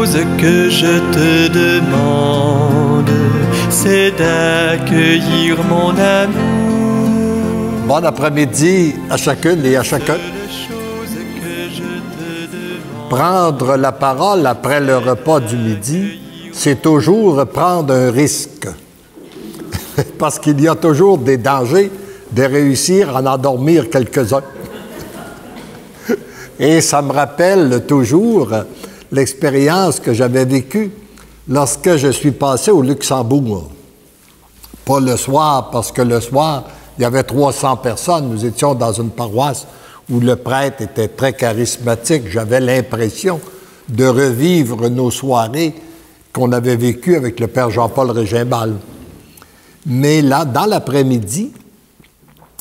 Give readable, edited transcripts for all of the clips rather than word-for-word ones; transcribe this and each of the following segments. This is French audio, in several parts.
chose que je te demande, c'est d'accueillir mon amour. Bon après-midi à chacune et à chacun. Prendre la parole après le repas du midi, c'est toujours prendre un risque. Parce qu'il y a toujours des dangers de réussir à en endormir quelques-uns. Et ça me rappelle toujours l'expérience que j'avais vécue lorsque je suis passé au Luxembourg. Pas le soir, parce que le soir, il y avait 300 personnes. Nous étions dans une paroisse où le prêtre était très charismatique. J'avais l'impression de revivre nos soirées qu'on avait vécues avec le père Jean-Paul Régimbal. Mais là, dans l'après-midi,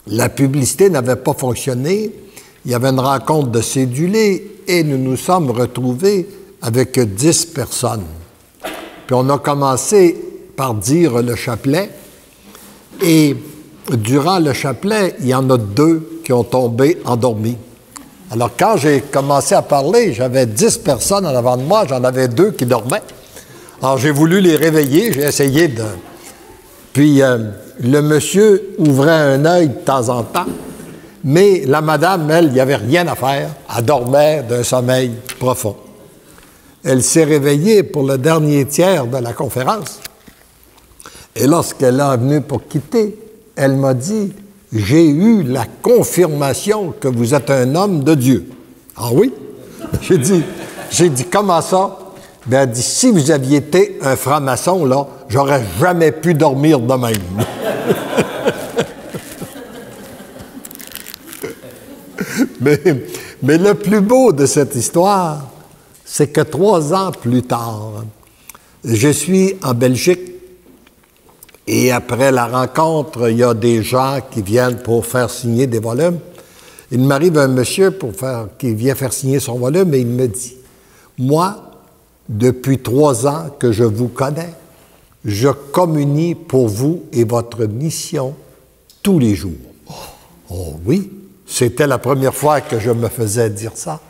la publicité n'avait pas fonctionné. Il y avait une rencontre de cédulés et nous nous sommes retrouvés avec 10 personnes. Puis on a commencé par dire le chapelet et durant le chapelet, il y en a 2 qui ont tombé endormis. Alors quand j'ai commencé à parler, j'avais 10 personnes en avant de moi, j'en avais 2 qui dormaient. Alors j'ai voulu les réveiller, j'ai essayé de... Puis le monsieur ouvrait un œil de temps en temps, mais la madame, elle, il n'y avait rien à faire. Elle dormait d'un sommeil profond. Elle s'est réveillée pour le dernier tiers de la conférence. Et lorsqu'elle est venue pour quitter, elle m'a dit, « J'ai eu la confirmation que vous êtes un homme de Dieu. » Ah oui? J'ai dit, comment ça? Ben, elle dit, si vous aviez été un franc-maçon, là, j'aurais jamais pu dormir de même. mais le plus beau de cette histoire, c'est que 3 ans plus tard, je suis en Belgique et après la rencontre, il y a des gens qui viennent pour faire signer des volumes. Il m'arrive un monsieur qui vient faire signer son volume et il me dit, « Moi, depuis 3 ans que je vous connais, je communie pour vous et votre mission tous les jours. » Oh oui, c'était la première fois que je me faisais dire ça.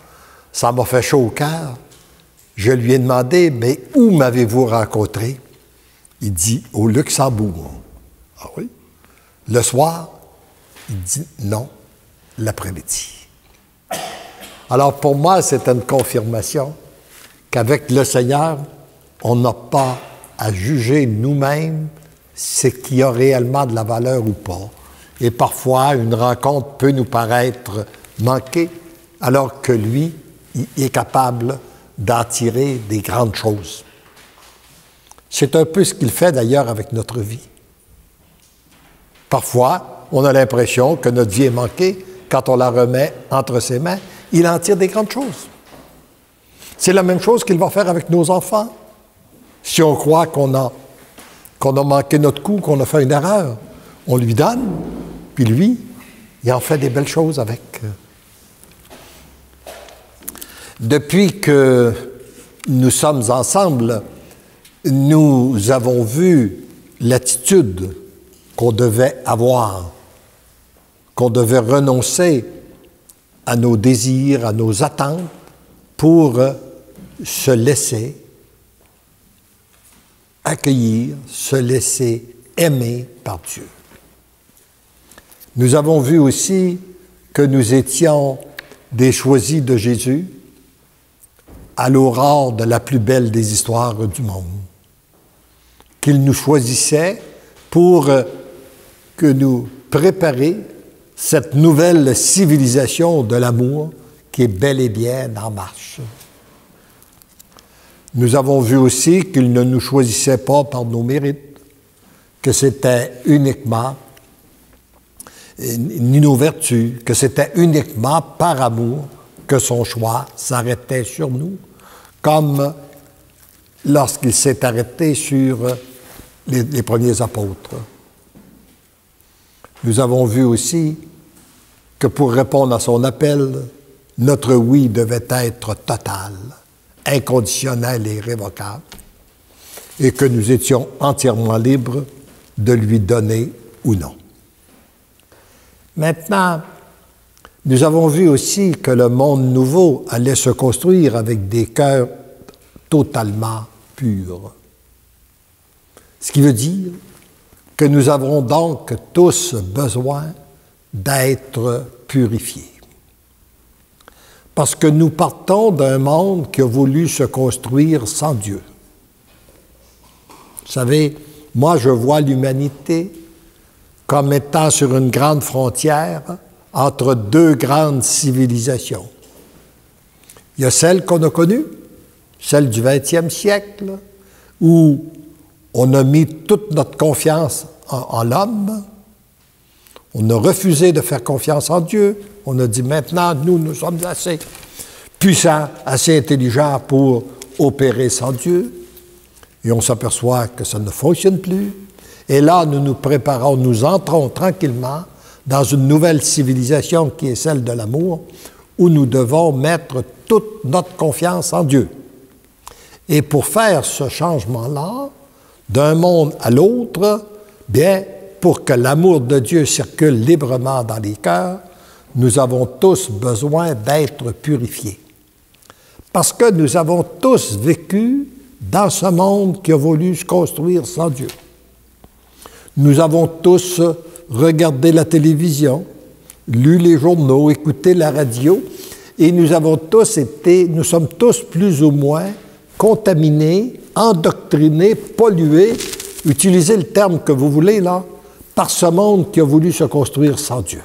Ça m'a fait chaud au cœur. Je lui ai demandé, mais où m'avez-vous rencontré? Il dit, au Luxembourg. Ah oui? Le soir? Il dit, non, l'après-midi. Alors pour moi, c'est une confirmation qu'avec le Seigneur, on n'a pas à juger nous-mêmes ce qui a réellement de la valeur ou pas. Et parfois, une rencontre peut nous paraître manquée, alors que lui, il est capable d'en tirer des grandes choses. C'est un peu ce qu'il fait d'ailleurs avec notre vie. Parfois, on a l'impression que notre vie est manquée. Quand on la remet entre ses mains, il en tire des grandes choses. C'est la même chose qu'il va faire avec nos enfants. Si on croit qu'on a manqué notre coup, qu'on a fait une erreur, on lui donne, puis lui, il en fait des belles choses avec. Depuis que nous sommes ensemble, nous avons vu l'attitude qu'on devait avoir, qu'on devait renoncer à nos désirs, à nos attentes, pour se laisser accueillir, se laisser aimer par Dieu. Nous avons vu aussi que nous étions des choisis de Jésus à l'aurore de la plus belle des histoires du monde, qu'il nous choisissait pour que nous préparer cette nouvelle civilisation de l'amour qui est bel et bien en marche. Nous avons vu aussi qu'il ne nous choisissait pas par nos mérites, que c'était uniquement ni nos vertus, que c'était uniquement par amour que son choix s'arrêtait sur nous, comme lorsqu'il s'est arrêté sur les premiers apôtres. Nous avons vu aussi que pour répondre à son appel, notre oui devait être total, inconditionnel et irrévocable, et que nous étions entièrement libres de lui donner ou non. Maintenant, nous avons vu aussi que le monde nouveau allait se construire avec des cœurs totalement pur. Ce qui veut dire que nous avons donc tous besoin d'être purifiés. Parce que nous partons d'un monde qui a voulu se construire sans Dieu. Vous savez, moi je vois l'humanité comme étant sur une grande frontière entre deux grandes civilisations. Il y a celle qu'on a connue, celle du 20e siècle, où on a mis toute notre confiance en l'homme. On a refusé de faire confiance en Dieu. On a dit maintenant, nous sommes assez puissants, assez intelligents pour opérer sans Dieu. Et on s'aperçoit que ça ne fonctionne plus. Et là, nous nous préparons, nous entrons tranquillement dans une nouvelle civilisation qui est celle de l'amour, où nous devons mettre toute notre confiance en Dieu. Et pour faire ce changement-là, d'un monde à l'autre, bien, pour que l'amour de Dieu circule librement dans les cœurs, nous avons tous besoin d'être purifiés. Parce que nous avons tous vécu dans ce monde qui a voulu se construire sans Dieu. Nous avons tous regardé la télévision, lu les journaux, écouté la radio, et nous sommes tous plus ou moins contaminés, endoctrinés, pollués, utilisez le terme que vous voulez là, par ce monde qui a voulu se construire sans Dieu.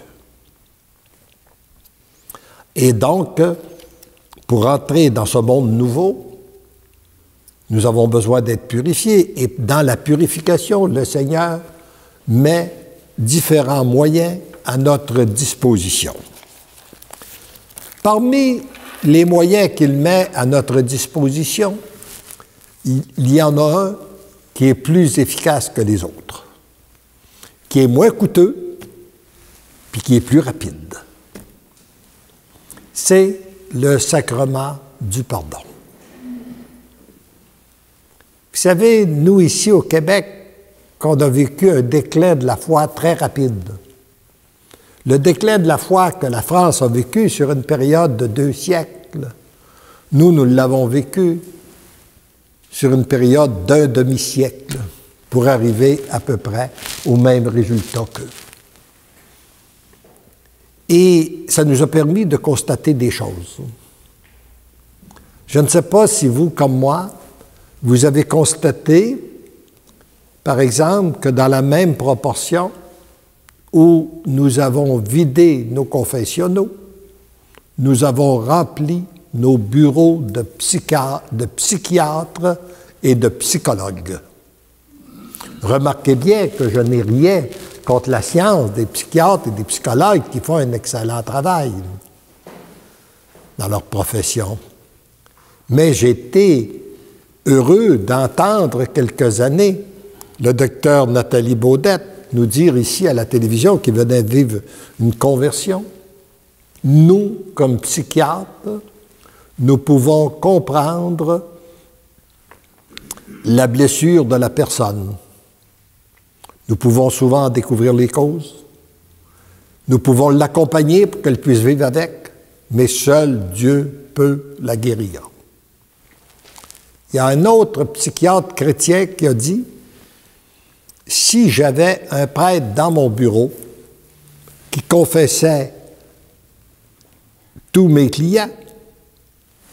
Et donc, pour entrer dans ce monde nouveau, nous avons besoin d'être purifiés. Et dans la purification, le Seigneur met différents moyens à notre disposition. Parmi les moyens qu'il met à notre disposition, il y en a un qui est plus efficace que les autres, qui est moins coûteux, puis qui est plus rapide. C'est le sacrement du pardon. Vous savez, nous ici au Québec, qu'on a vécu un déclin de la foi très rapide. Le déclin de la foi que la France a vécu sur une période de 2 siècles, nous l'avons vécu sur une période d'1 demi-siècle pour arriver à peu près au même résultat qu'eux. Et ça nous a permis de constater des choses. Je ne sais pas si vous, comme moi, vous avez constaté, par exemple, que dans la même proportion où nous avons vidé nos confessionnaux, nous avons rempli nos bureaux de psychiatres et de psychologues. Remarquez bien que je n'ai rien contre la science des psychiatres et des psychologues qui font un excellent travail dans leur profession. Mais j'ai été heureux d'entendre quelques années le docteur Nathalie Baudette nous dire ici à la télévision qu'il venait de vivre une conversion. Nous, comme psychiatres, nous pouvons comprendre la blessure de la personne. Nous pouvons souvent découvrir les causes. Nous pouvons l'accompagner pour qu'elle puisse vivre avec, mais seul Dieu peut la guérir. Il y a un autre psychiatre chrétien qui a dit « Si j'avais un prêtre dans mon bureau qui confessait tous mes clients,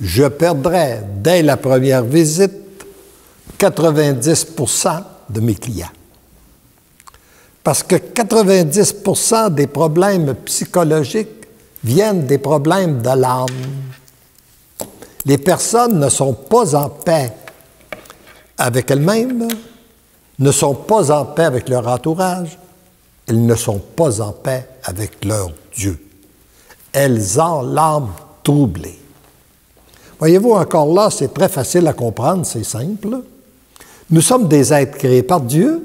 je perdrais dès la première visite 90% de mes clients. » Parce que 90% des problèmes psychologiques viennent des problèmes de l'âme. Les personnes ne sont pas en paix avec elles-mêmes, ne sont pas en paix avec leur entourage, elles ne sont pas en paix avec leur Dieu. Elles ont l'âme troublée. Voyez-vous, encore là, c'est très facile à comprendre, c'est simple. Nous sommes des êtres créés par Dieu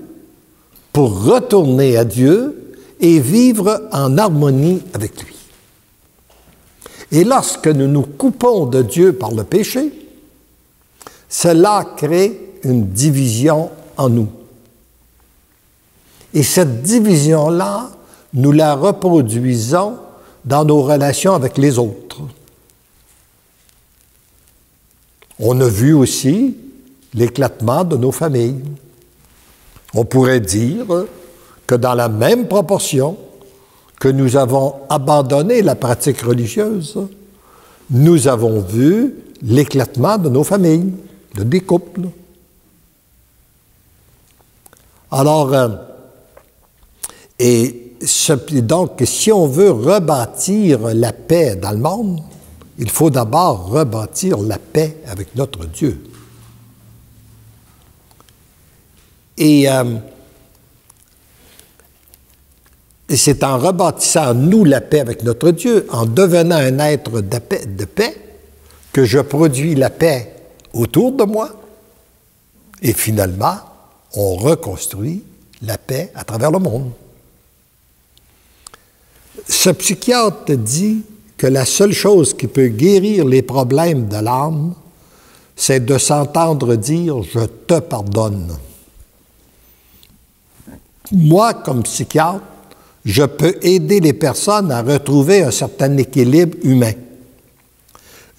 pour retourner à Dieu et vivre en harmonie avec lui. Et lorsque nous nous coupons de Dieu par le péché, cela crée une division en nous. Et cette division-là, nous la reproduisons dans nos relations avec les autres. On a vu aussi l'éclatement de nos familles. On pourrait dire que dans la même proportion que nous avons abandonné la pratique religieuse, nous avons vu l'éclatement de nos familles, des couples. Alors, donc, si on veut rebâtir la paix dans le monde, il faut d'abord rebâtir la paix avec notre Dieu. Et c'est en rebâtissant nous la paix avec notre Dieu, en devenant un être de paix, que je produis la paix autour de moi. Et finalement, on reconstruit la paix à travers le monde. Ce psychiatre dit que la seule chose qui peut guérir les problèmes de l'âme, c'est de s'entendre dire « je te pardonne ». Moi, comme psychiatre, je peux aider les personnes à retrouver un certain équilibre humain.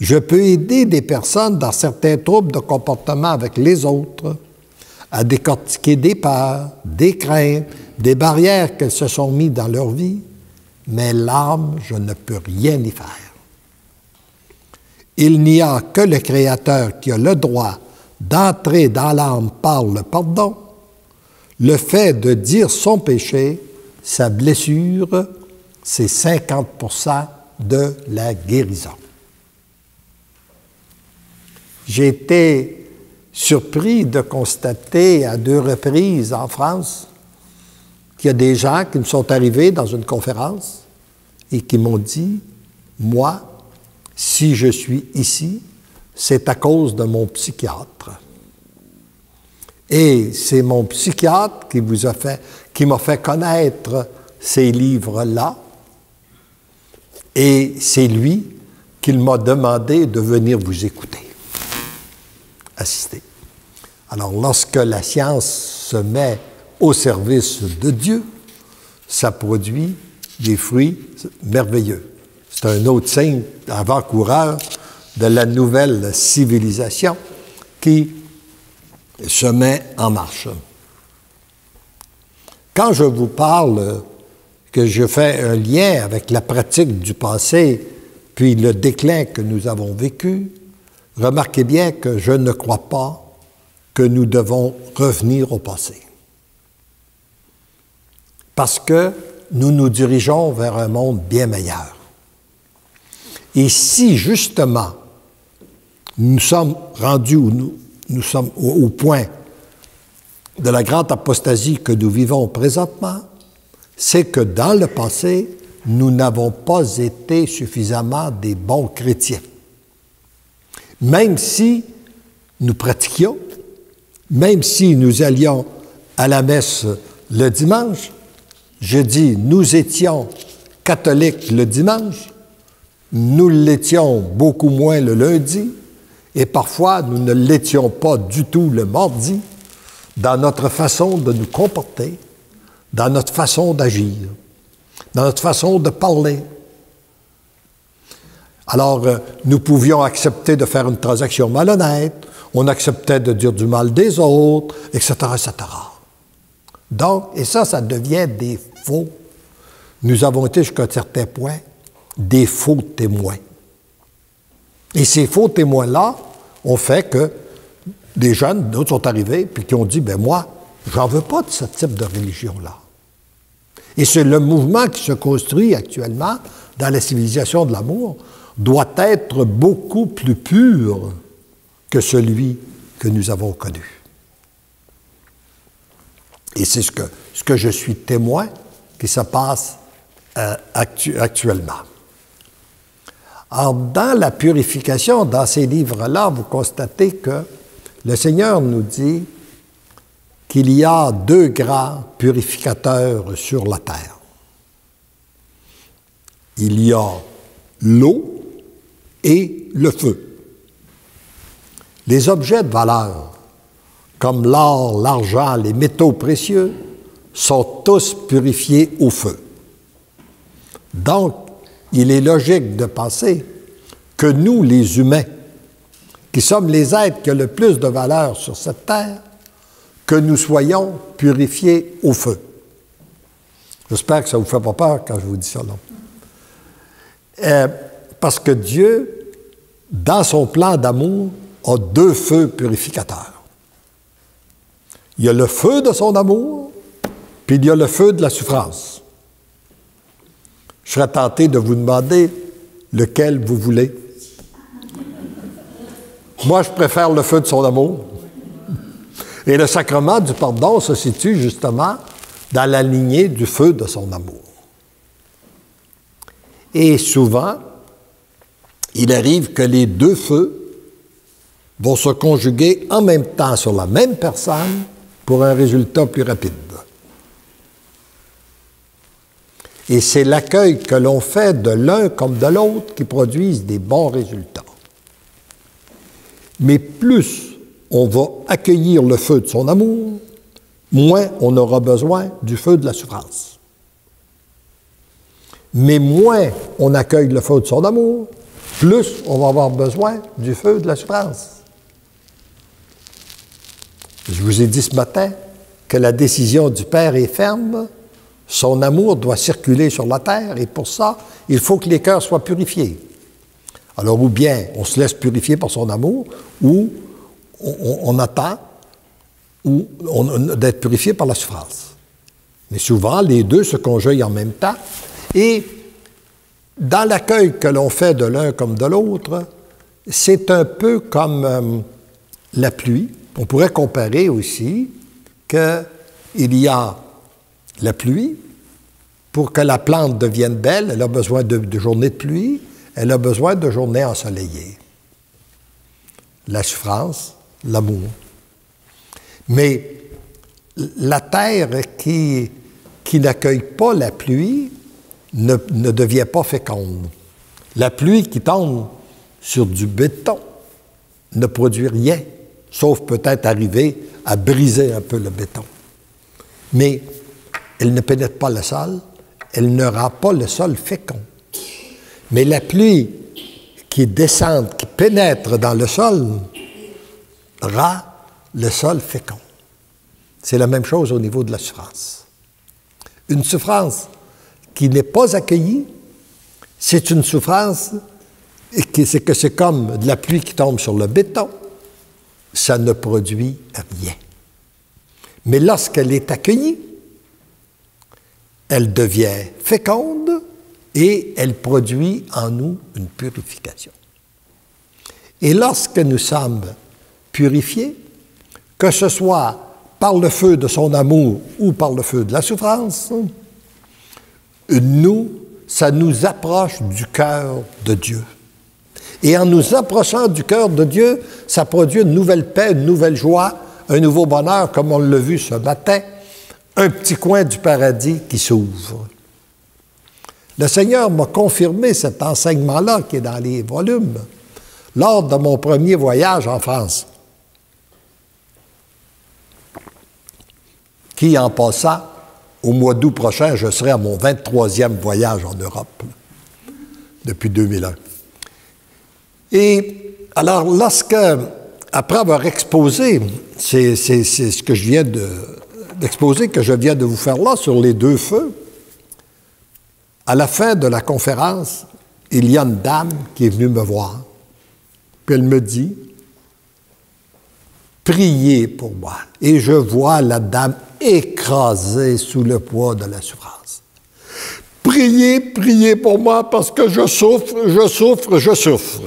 Je peux aider des personnes dans certains troubles de comportement avec les autres, à décortiquer des peurs, des craintes, des barrières qu'elles se sont mises dans leur vie, mais l'âme, je ne peux rien y faire. Il n'y a que le Créateur qui a le droit d'entrer dans l'âme par le pardon, le fait de dire son péché, sa blessure, c'est 50% de la guérison. J'ai été surpris de constater à 2 reprises en France qu'il y a des gens qui me sont arrivés dans une conférence et qui m'ont dit « Moi, si je suis ici, c'est à cause de mon psychiatre. » Et c'est mon psychiatre qui m'a fait connaître ces livres-là, et c'est lui qui m'a demandé de venir vous écouter, assister. Alors, lorsque la science se met au service de Dieu, ça produit des fruits merveilleux. C'est un autre signe avant-coureur de la nouvelle civilisation qui se met en marche. Quand je vous parle que je fais un lien avec la pratique du passé, puis le déclin que nous avons vécu, remarquez bien que je ne crois pas que nous devons revenir au passé. Parce que nous nous dirigeons vers un monde bien meilleur. Et si, justement, nous sommes rendus où nous sommes au point de la grande apostasie que nous vivons présentement, c'est que dans le passé, nous n'avons pas été suffisamment des bons chrétiens. Même si nous pratiquions, même si nous allions à la messe le dimanche, je dis, nous étions catholiques le dimanche, nous l'étions beaucoup moins le lundi, et parfois nous ne l'étions pas du tout le mardi, dans notre façon de nous comporter, dans notre façon d'agir, dans notre façon de parler. Alors, nous pouvions accepter de faire une transaction malhonnête, on acceptait de dire du mal des autres, etc., etc. Donc, et ça devient des faux. Nous avons été jusqu'à un certain point des faux témoins. Et ces faux témoins-là ont fait que des jeunes, d'autres sont arrivés, puis qui ont dit, ben moi, j'en veux pas de ce type de religion-là. Et c'est le mouvement qui se construit actuellement dans la civilisation de l'amour, doit être beaucoup plus pur que celui que nous avons connu. Et c'est ce que je suis témoin qui se passe actuellement. Alors, dans la purification, dans ces livres-là, vous constatez que le Seigneur nous dit qu'il y a 2 grands purificateurs sur la terre. Il y a l'eau et le feu. Les objets de valeur, comme l'or, l'argent, les métaux précieux, sont tous purifiés au feu. Donc, il est logique de penser que nous, les humains, qui sommes les êtres qui ont le plus de valeur sur cette terre, que nous soyons purifiés au feu. J'espère que ça ne vous fait pas peur quand je vous dis ça, non? Parce que Dieu, dans son plan d'amour, a deux feux purificateurs. Il y a le feu de son amour, puis il y a le feu de la souffrance. Je serais tenté de vous demander lequel vous voulez. Moi, je préfère le feu de son amour. Et le sacrement du pardon se situe justement dans la lignée du feu de son amour. Et souvent, il arrive que les deux feux vont se conjuguer en même temps sur la même personne pour un résultat plus rapide. Et c'est l'accueil que l'on fait de l'un comme de l'autre qui produisent des bons résultats. Mais plus on va accueillir le feu de son amour, moins on aura besoin du feu de la souffrance. Mais moins on accueille le feu de son amour, plus on va avoir besoin du feu de la souffrance. Je vous ai dit ce matin que la décision du Père est ferme, son amour doit circuler sur la terre, et pour ça, il faut que les cœurs soient purifiés. Alors, ou bien on se laisse purifier par son amour, ou on attend d'être purifié par la souffrance. Mais souvent, les deux se conjuguent en même temps, et dans l'accueil que l'on fait de l'un comme de l'autre, c'est un peu comme la pluie. On pourrait comparer aussi qu'il y a la pluie. Pour que la plante devienne belle, elle a besoin de journées de pluie, elle a besoin de journées ensoleillées. La souffrance, l'amour. Mais la terre qui n'accueille pas la pluie ne devient pas féconde. La pluie qui tombe sur du béton ne produit rien, sauf peut-être arriver à briser un peu le béton. Mais elle ne pénètre pas le sol, elle ne rend pas le sol fécond. Mais la pluie qui descend, qui pénètre dans le sol, rend le sol fécond. C'est la même chose au niveau de la souffrance. Une souffrance qui n'est pas accueillie, c'est une souffrance c'est comme de la pluie qui tombe sur le béton, ça ne produit rien. Mais lorsqu'elle est accueillie, elle devient féconde et elle produit en nous une purification. Et lorsque nous sommes purifiés, que ce soit par le feu de son amour ou par le feu de la souffrance, ça nous approche du cœur de Dieu. Et en nous approchant du cœur de Dieu, ça produit une nouvelle paix, une nouvelle joie, un nouveau bonheur, comme on l'a vu ce matin, un petit coin du paradis qui s'ouvre. Le Seigneur m'a confirmé cet enseignement-là qui est dans les volumes lors de mon premier voyage en France, qui, en passant, au mois d'août prochain, je serai à mon 23e voyage en Europe, depuis 2001. Et alors, après avoir exposé, c'est ce que je viens d'exposer, que je viens de vous faire là, sur les deux feux, à la fin de la conférence, il y a une dame qui est venue me voir, puis elle me dit, « Priez pour moi. » Et je vois la dame écrasée sous le poids de la souffrance. « Priez, priez pour moi parce que je souffre, je souffre, je souffre. »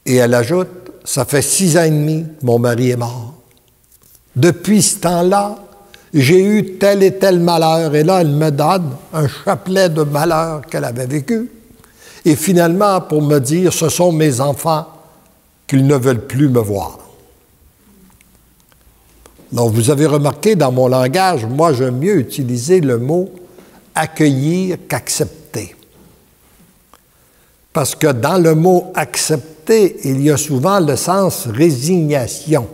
Et elle ajoute, « Ça fait 6 ans et demi que mon mari est mort. Depuis ce temps-là, j'ai eu tel et tel malheur. » Et là, elle me donne un chapelet de malheurs qu'elle avait vécu. Et finalement, pour me dire, ce sont mes enfants qu'ils ne veulent plus me voir. Donc, vous avez remarqué dans mon langage, moi, j'aime mieux utiliser le mot « accueillir » qu'accepter. Parce que dans le mot « accepter », il y a souvent le sens « résignation ».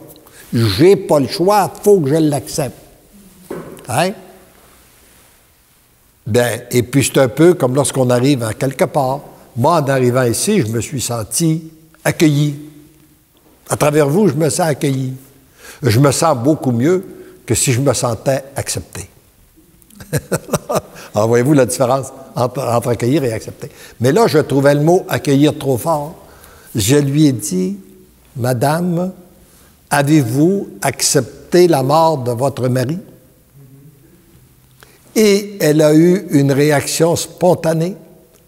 J'ai pas le choix, il faut que je l'accepte. Hein? Bien, et puis c'est un peu comme lorsqu'on arrive à quelque part, moi, en arrivant ici, je me suis senti accueilli. À travers vous, je me sens accueilli. Je me sens beaucoup mieux que si je me sentais accepté. Alors, voyez-vous la différence entre accueillir et accepter. Mais là, je trouvais le mot « accueillir » trop fort. Je lui ai dit, « Madame, avez-vous accepté la mort de votre mari? » Et elle a eu une réaction spontanée.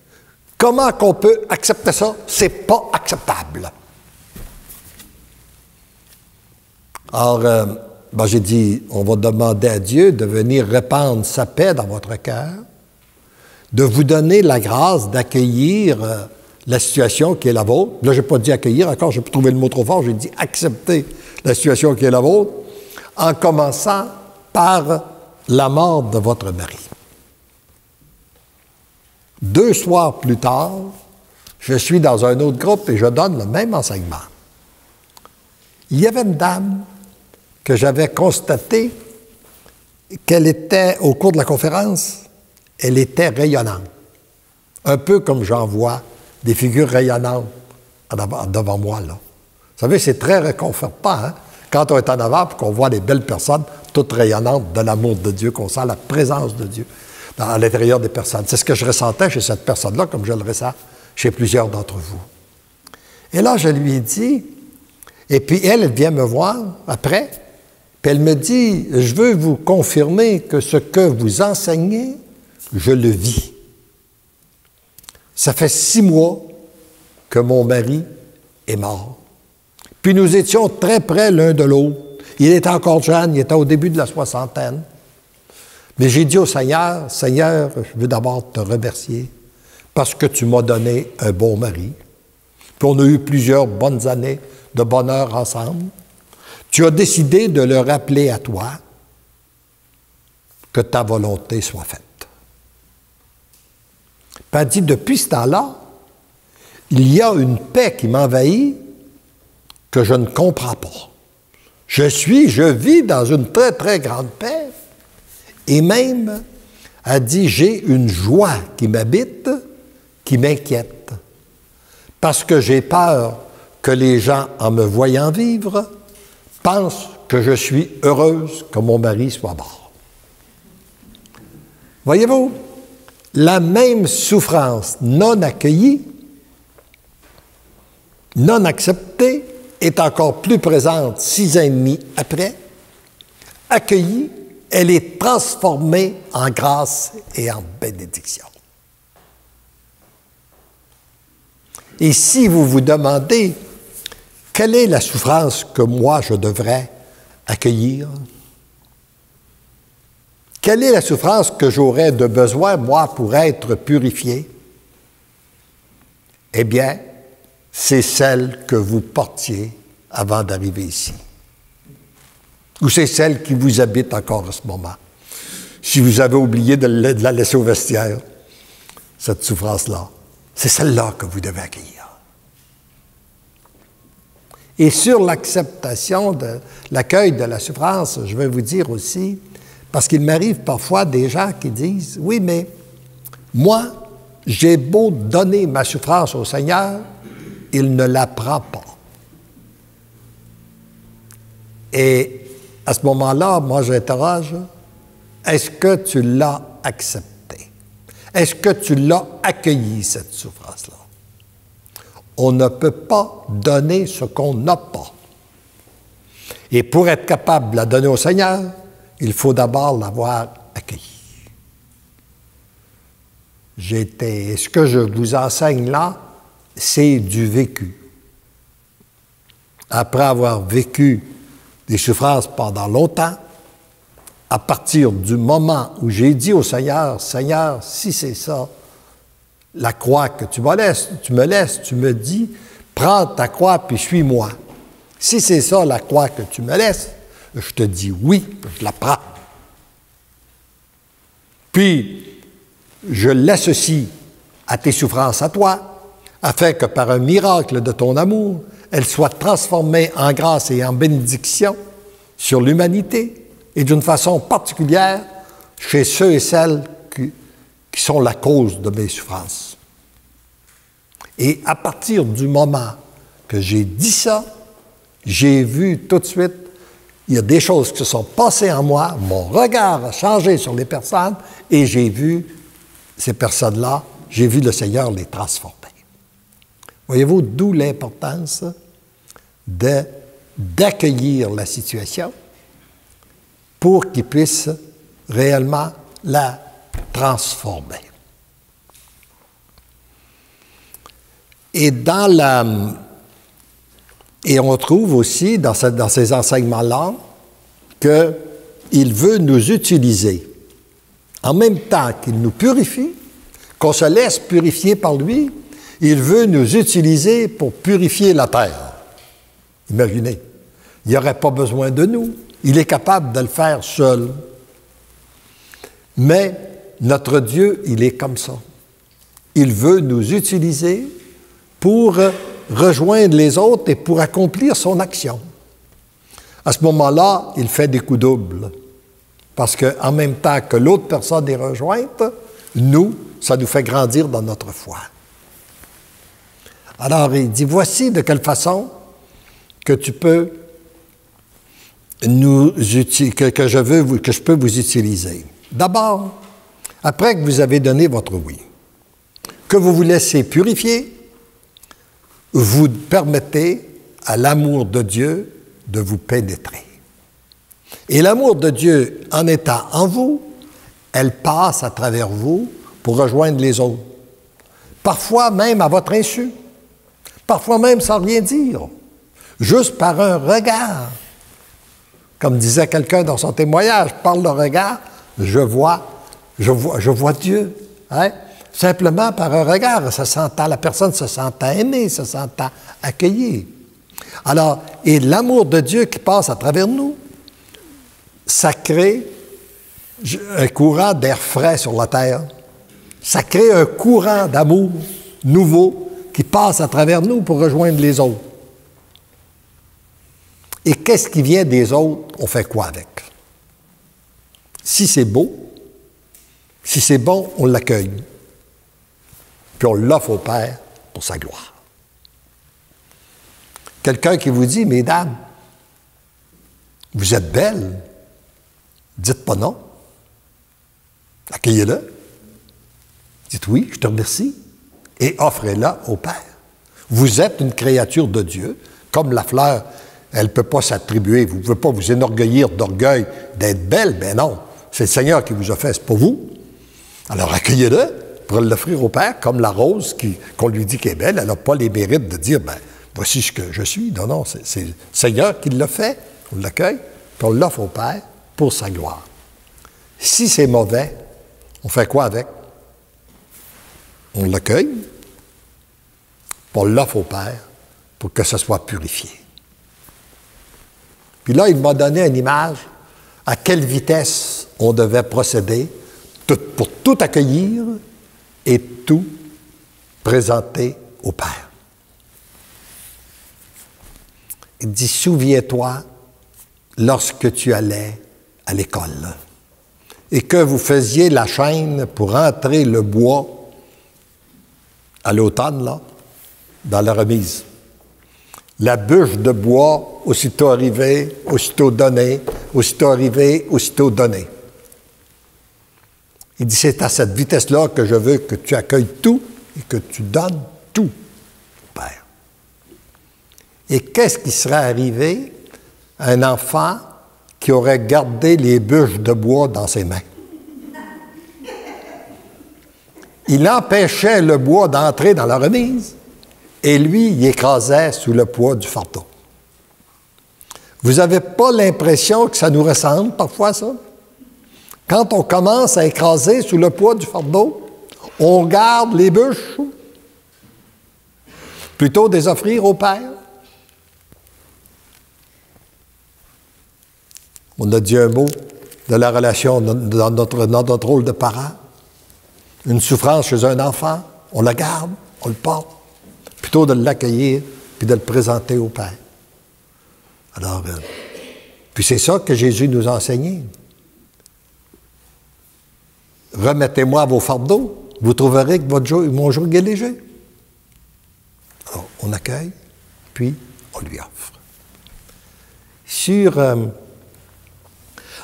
« Comment qu'on peut accepter ça? C'est pas acceptable. » Alors, j'ai dit, on va demander à Dieu de venir répandre sa paix dans votre cœur, de vous donner la grâce d'accueillir la situation qui est la vôtre. Là, je n'ai pas dit accueillir, encore, j'ai trouvé le mot trop fort, j'ai dit accepter la situation qui est la vôtre, en commençant par la mort de votre mari. 2 soirs plus tard, je suis dans un autre groupe et je donne le même enseignement. Il y avait une dame que j'avais constaté qu'elle était, au cours de la conférence, elle était rayonnante. Un peu comme j'en vois des figures rayonnantes devant moi, là. Vous savez, c'est très réconfortant, hein? Quand on est en avant et qu'on voit des belles personnes toutes rayonnantes de l'amour de Dieu, qu'on sent la présence de Dieu à l'intérieur des personnes. C'est ce que je ressentais chez cette personne-là, comme je le ressens chez plusieurs d'entre vous. Et là, je lui ai dit, et puis elle vient me voir après, puis elle me dit, je veux vous confirmer que ce que vous enseignez, je le vis. Ça fait 6 mois que mon mari est mort. Puis nous étions très près l'un de l'autre. Il était encore jeune, il était au début de la soixantaine. Mais j'ai dit au Seigneur, Seigneur, je veux d'abord te remercier parce que tu m'as donné un bon mari. Puis on a eu plusieurs bonnes années de bonheur ensemble. Tu as décidé de le rappeler à toi, que ta volonté soit faite. Puis elle dit, depuis ce temps-là, il y a une paix qui m'envahit que je ne comprends pas. Je vis dans une très, très grande paix. Et même, elle dit, j'ai une joie qui m'habite, qui m'inquiète. Parce que j'ai peur que les gens, en me voyant vivre, pensent que je suis heureuse que mon mari soit mort. Voyez-vous, la même souffrance non accueillie, non acceptée, est encore plus présente 6 ans et demi après. Accueillie, elle est transformée en grâce et en bénédiction. Et si vous vous demandez quelle est la souffrance que moi je devrais accueillir, quelle est la souffrance que j'aurais de besoin, moi, pour être purifié? Eh bien, c'est celle que vous portiez avant d'arriver ici. Ou c'est celle qui vous habite encore à ce moment. Si vous avez oublié de la laisser au vestiaire, cette souffrance-là, c'est celle-là que vous devez accueillir. Et sur l'acceptation de l'accueil de la souffrance, je vais vous dire aussi, parce qu'il m'arrive parfois des gens qui disent, oui, mais moi, j'ai beau donner ma souffrance au Seigneur, il ne la prend pas. Et à ce moment-là, moi, j'interroge, est-ce que tu l'as accepté? Est-ce que tu l'as accueilli, cette souffrance-là? On ne peut pas donner ce qu'on n'a pas. Et pour être capable de la donner au Seigneur, il faut d'abord l'avoir accueilli. Ce que je vous enseigne là, c'est du vécu. Après avoir vécu des souffrances pendant longtemps, à partir du moment où j'ai dit au Seigneur, « Seigneur, si c'est ça, la croix que tu me laisses, tu me dis, prends ta croix puis suis-moi. Si c'est ça la croix que tu me laisses, je te dis oui, je la prends. Puis, je l'associe à tes souffrances à toi, afin que par un miracle de ton amour, elles soient transformées en grâce et en bénédiction sur l'humanité et d'une façon particulière chez ceux et celles qui sont la cause de mes souffrances. Et à partir du moment que j'ai dit ça, j'ai vu tout de suite, il y a des choses qui se sont passées en moi, mon regard a changé sur les personnes et j'ai vu ces personnes-là, j'ai vu le Seigneur les transformer. Voyez-vous, d'où l'importance d'accueillir la situation pour qu'il puisse réellement la transformer. Et on trouve aussi dans ces enseignements-là qu'il veut nous utiliser en même temps qu'il nous purifie, qu'on se laisse purifier par lui, il veut nous utiliser pour purifier la terre. Imaginez, il n'y aurait pas besoin de nous. Il est capable de le faire seul. Mais notre Dieu, il est comme ça. Il veut nous utiliser pour rejoindre les autres et pour accomplir son action. À ce moment-là, il fait des coups doubles. Parce qu'en même temps que l'autre personne est rejointe, nous, ça nous fait grandir dans notre foi. Alors, il dit, voici de quelle façon que tu peux que je peux vous utiliser. D'abord, après que vous avez donné votre oui, que vous vous laissez purifier, vous permettez à l'amour de Dieu de vous pénétrer. Et l'amour de Dieu, en étant en vous, elle passe à travers vous pour rejoindre les autres. Parfois même à votre insu. Parfois même sans rien dire. Juste par un regard. Comme disait quelqu'un dans son témoignage, par le regard, je vois Dieu. Hein? Simplement par un regard, la personne se sentant aimée, se sentant accueillie. Alors, et l'amour de Dieu qui passe à travers nous, ça crée un courant d'air frais sur la terre. Ça crée un courant d'amour nouveau qui passe à travers nous pour rejoindre les autres. Et qu'est-ce qui vient des autres, on fait quoi avec? Si c'est beau, si c'est bon, on l'accueille. Puis on l'offre au Père pour sa gloire. Quelqu'un qui vous dit, mesdames, vous êtes belles, dites pas non. Accueillez-le. Dites oui, je te remercie. Et offrez-la au Père. Vous êtes une créature de Dieu, comme la fleur, elle ne peut pas s'attribuer. Vous ne pouvez pas vous enorgueillir d'orgueil d'être belle. Ben non, c'est le Seigneur qui vous a fait, c'est pas vous. Alors accueillez-le pour l'offrir au Père, comme la rose qu'on lui dit qu'elle est belle. Elle n'a pas les mérites de dire, ben voici ce que je suis. Non, non, c'est le Seigneur qui l'a fait. On l'accueille, puis on l'offre au Père pour sa gloire. Si c'est mauvais, on fait quoi avec? On l'accueille, puis on l'offre au Père pour que ce soit purifié. Puis là, il m'a donné une image à quelle vitesse on devait procéder pour tout accueillir et tout présenter au Père. Il dit, souviens-toi lorsque tu allais à l'école et que vous faisiez la chaîne pour entrer le bois à l'automne, là, dans la remise. La bûche de bois, aussitôt arrivée, aussitôt donnée, aussitôt arrivée, aussitôt donnée. Il dit, c'est à cette vitesse-là que je veux que tu accueilles tout et que tu donnes tout au Père. Et qu'est-ce qui serait arrivé à un enfant qui aurait gardé les bûches de bois dans ses mains? Il empêchait le bois d'entrer dans la remise et lui, il écrasait sous le poids du fardeau. Vous n'avez pas l'impression que ça nous ressemble parfois, ça? Quand on commence à écraser sous le poids du fardeau, on garde les bûches plutôt des offrir au Père. On a dit un mot de la relation dans notre rôle de parent. Une souffrance chez un enfant, on la garde, on le porte, plutôt de l'accueillir puis de le présenter au Père. Alors, puis c'est ça que Jésus nous a enseigné. Remettez-moi vos fardeaux, vous trouverez que mon joug est léger. Alors, on accueille, puis on lui offre.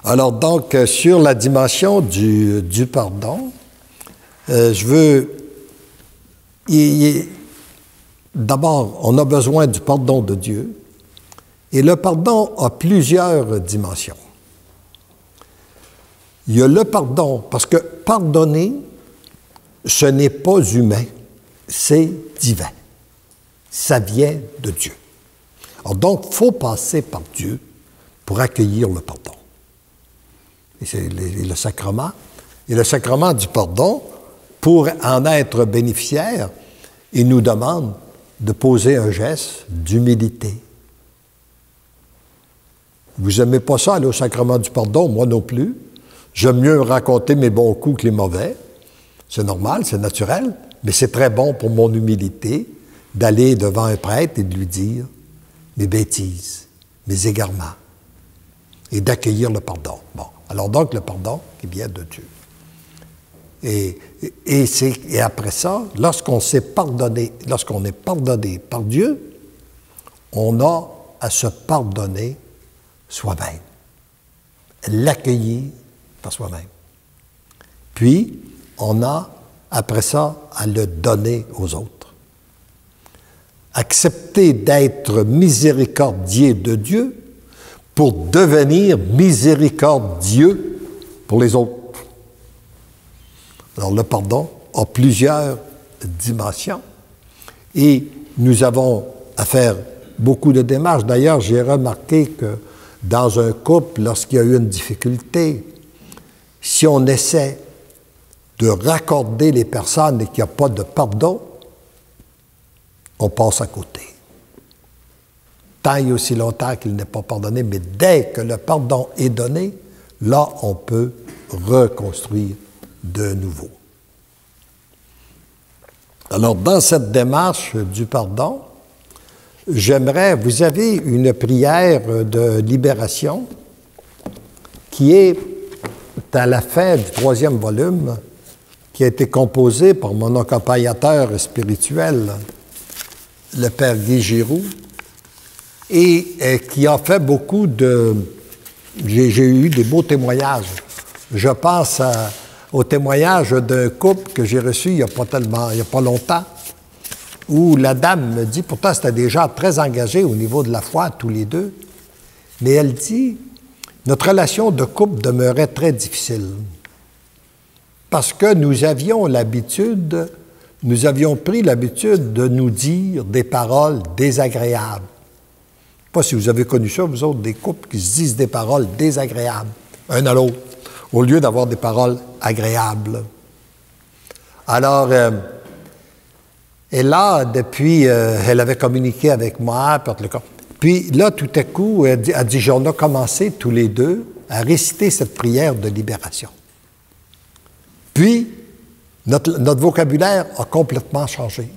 Alors donc, sur la dimension du pardon, je veux... D'abord, on a besoin du pardon de Dieu, et le pardon a plusieurs dimensions. Il y a le pardon, parce que pardonner, ce n'est pas humain, c'est divin. Ça vient de Dieu. Alors donc, il faut passer par Dieu pour accueillir le pardon. Et c'est le sacrement. Et le sacrement du pardon, pour en être bénéficiaire, il nous demande de poser un geste d'humilité. Vous n'aimez pas ça, aller au sacrement du pardon? Moi non plus. J'aime mieux raconter mes bons coups que les mauvais. C'est normal, c'est naturel, mais c'est très bon pour mon humilité d'aller devant un prêtre et de lui dire mes bêtises, mes égarements, et d'accueillir le pardon. Bon, alors donc le pardon qui vient de Dieu. Et après ça, lorsqu'on est pardonné par Dieu, on a à se pardonner soi-même, l'accueillir par soi-même. Puis, on a, après ça, à le donner aux autres. Accepter d'être miséricordieux de Dieu pour devenir miséricordieux pour les autres. Alors, le pardon a plusieurs dimensions et nous avons à faire beaucoup de démarches. D'ailleurs, j'ai remarqué que dans un couple, lorsqu'il y a eu une difficulté, si on essaie de raccorder les personnes et qu'il n'y a pas de pardon, on passe à côté. Tant et aussi longtemps qu'il n'est pas pardonné, mais dès que le pardon est donné, là, on peut reconstruire de nouveau. Alors, dans cette démarche du pardon, vous avez une prière de libération qui est à la fin du 3e volume, qui a été composée par mon accompagnateur spirituel, le Père Guy Giroux, et qui a fait beaucoup de... J'ai eu des beaux témoignages. Je pense au témoignage d'un couple que j'ai reçu il n'y a pas longtemps, où la dame me dit, pourtant c'était des gens très engagés au niveau de la foi, tous les deux, mais elle dit, notre relation de couple demeurait très difficile parce que nous avions pris l'habitude de nous dire des paroles désagréables. Je ne sais pas si vous avez connu ça, vous autres, des couples qui se disent des paroles désagréables, un à l'autre, au lieu d'avoir des paroles agréables. Alors, et là, depuis, elle avait communiqué avec moi, puis là, tout à coup, elle dit, on a commencé tous les deux à réciter cette prière de libération. Puis, notre vocabulaire a complètement changé.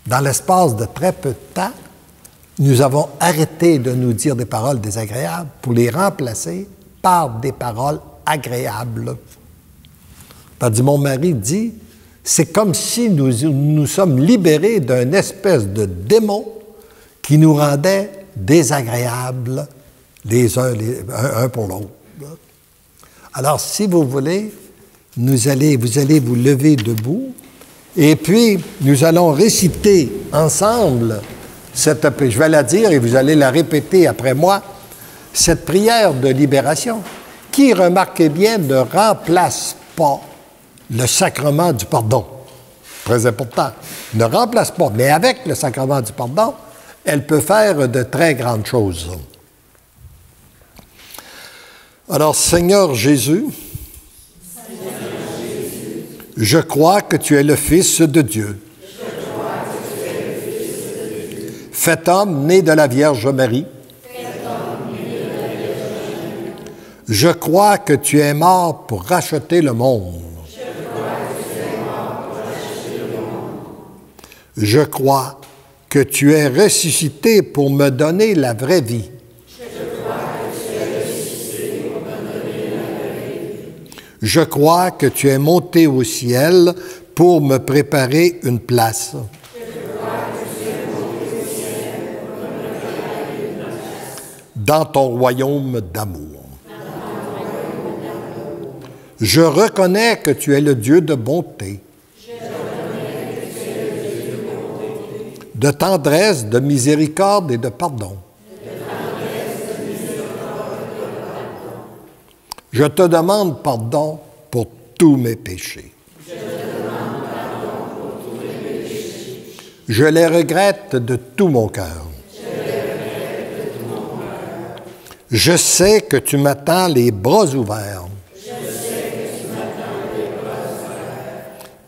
Dans l'espace de très peu de temps, nous avons arrêté de nous dire des paroles désagréables pour les remplacer par des paroles agréables. Mon mari dit, c'est comme si nous sommes libérés d'une espèce de démon qui nous rendait désagréables les uns pour l'autre. Alors, si vous voulez, vous allez vous lever debout et puis nous allons réciter ensemble je vais la dire et vous allez la répéter après moi, cette prière de libération qui, remarquez bien, ne remplace pas le sacrement du pardon. Très important. Ne remplace pas, mais avec le sacrement du pardon, elle peut faire de très grandes choses. Alors, Seigneur Jésus, je crois que tu es le Fils de Dieu. Fait homme, né de la Vierge Marie. Je crois que tu es mort pour racheter le monde. Je crois que tu es ressuscité pour me donner la vraie vie. Je crois que tu es monté au ciel pour me préparer une place. dans ton royaume d'amour. Je reconnais que tu es le Dieu de bonté, de tendresse, de miséricorde et de pardon. Je te demande pardon pour tous mes péchés. Je les regrette de tout mon cœur. Je sais que tu m'attends les bras ouverts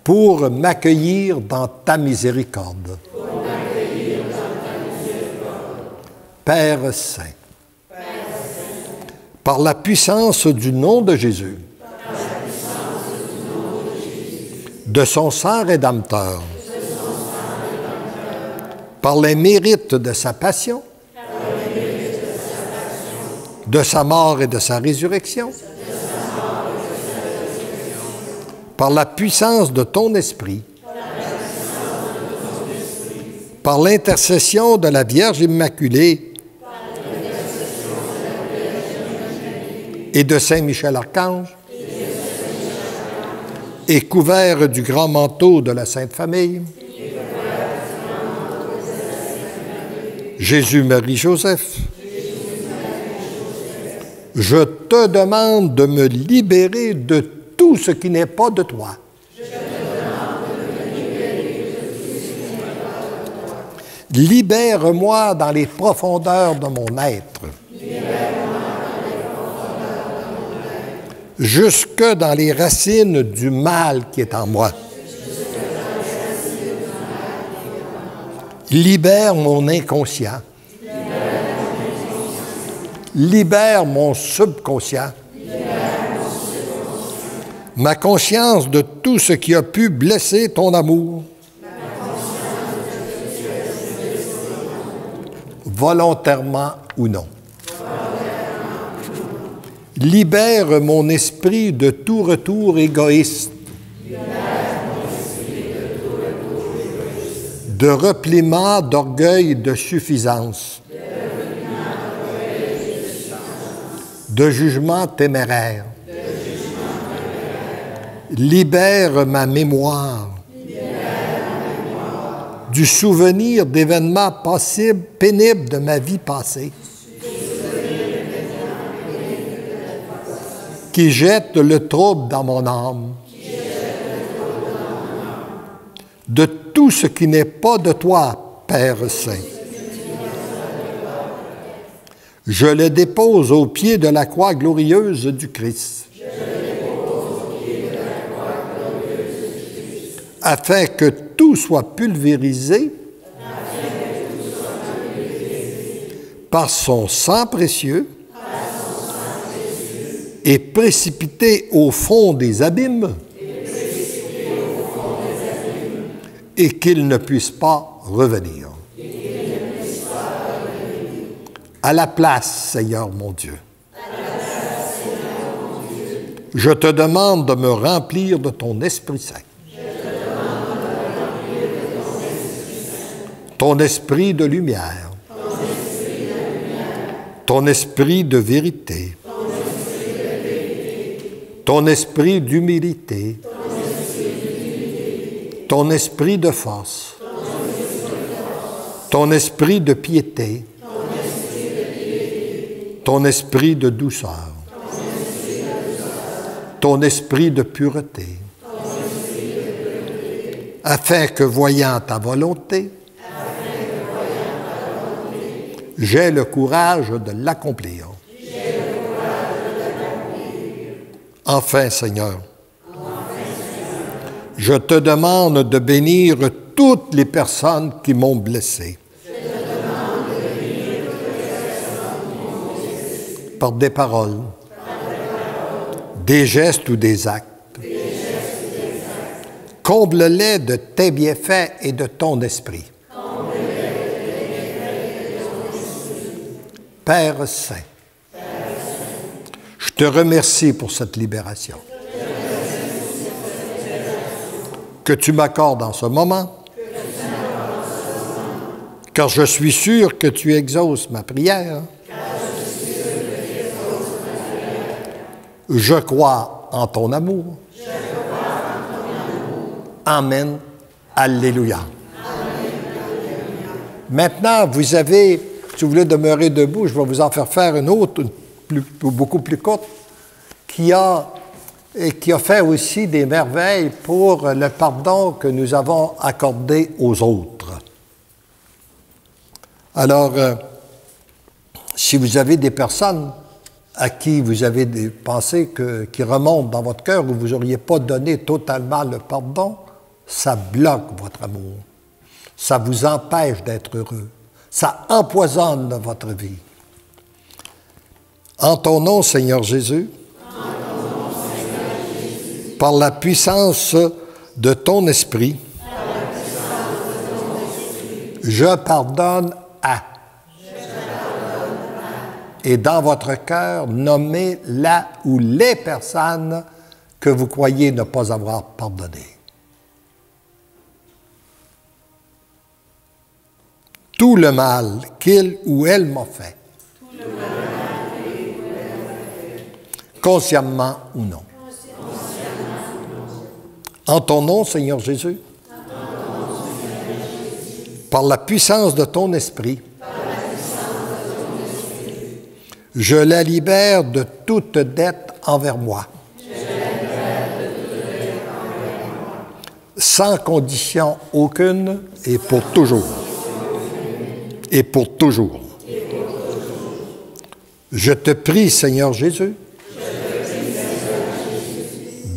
pour m'accueillir dans ta miséricorde. Père Saint, par la puissance du nom de Jésus, de son sang rédempteur, par les mérites de sa passion, de sa mort et de sa résurrection, par la puissance de ton esprit, par l'intercession de la Vierge Immaculée et de Saint Michel Archange, et couvert du grand manteau de la Sainte Famille, Jésus, Marie, Joseph, je te demande de me libérer de tout ce qui n'est pas de toi. Libère-moi dans les profondeurs de mon être. Jusque dans les racines du mal qui est en moi. Libère mon inconscient. Libère mon subconscient. Ma conscience de tout ce qui a pu blesser ton amour. Volontairement ou non. Libère mon esprit de tout retour égoïste, de repliement, d'orgueil, de suffisance, de jugement téméraire. Libère ma mémoire du souvenir d'événements pénibles de ma vie passée, qui jette le trouble dans mon âme, de tout ce qui n'est pas de toi, Père Saint. Je le dépose au pied de la croix glorieuse du Christ, afin que tout soit pulvérisé par son sang précieux et précipité au fond des abîmes et qu'il ne puisse pas revenir. À la place, Seigneur mon Dieu, je te demande de me remplir de ton Esprit Saint. Ton esprit de lumière, ton esprit de vérité, ton esprit d'humilité, ton esprit de force, ton esprit de piété, ton esprit de douceur, ton esprit de pureté, afin que, voyant ta volonté, j'ai le courage de l'accomplir. Enfin, Seigneur, je te demande de bénir toutes les personnes qui m'ont blessé. Par des paroles, des gestes ou des actes. Comble-les de tes bienfaits et de ton esprit. Père Saint, je te remercie pour cette libération que tu m'accordes en ce moment, car je suis sûr que tu exauces ma prière Je crois en ton amour. Amen. Alléluia. Maintenant, vous avez, si vous voulez demeurer debout, je vais vous en faire une autre, beaucoup plus courte, qui a fait aussi des merveilles pour le pardon que nous avons accordé aux autres. Alors, si vous avez des personnes à qui vous avez des pensées qui remontent dans votre cœur où vous n'auriez pas donné totalement le pardon, ça bloque votre amour. Ça vous empêche d'être heureux. Ça empoisonne votre vie. En ton nom, Seigneur Jésus, par la puissance de ton esprit, je pardonne à. Et dans votre cœur, nommez la ou les personnes que vous croyez ne pas avoir pardonné. Tout le mal qu'il ou elle m'a fait, consciemment ou non. En ton nom, Seigneur Jésus, par la puissance de ton esprit, je la libère de toute dette envers moi, sans condition aucune et pour toujours. Et pour toujours. Je te prie, Seigneur Jésus,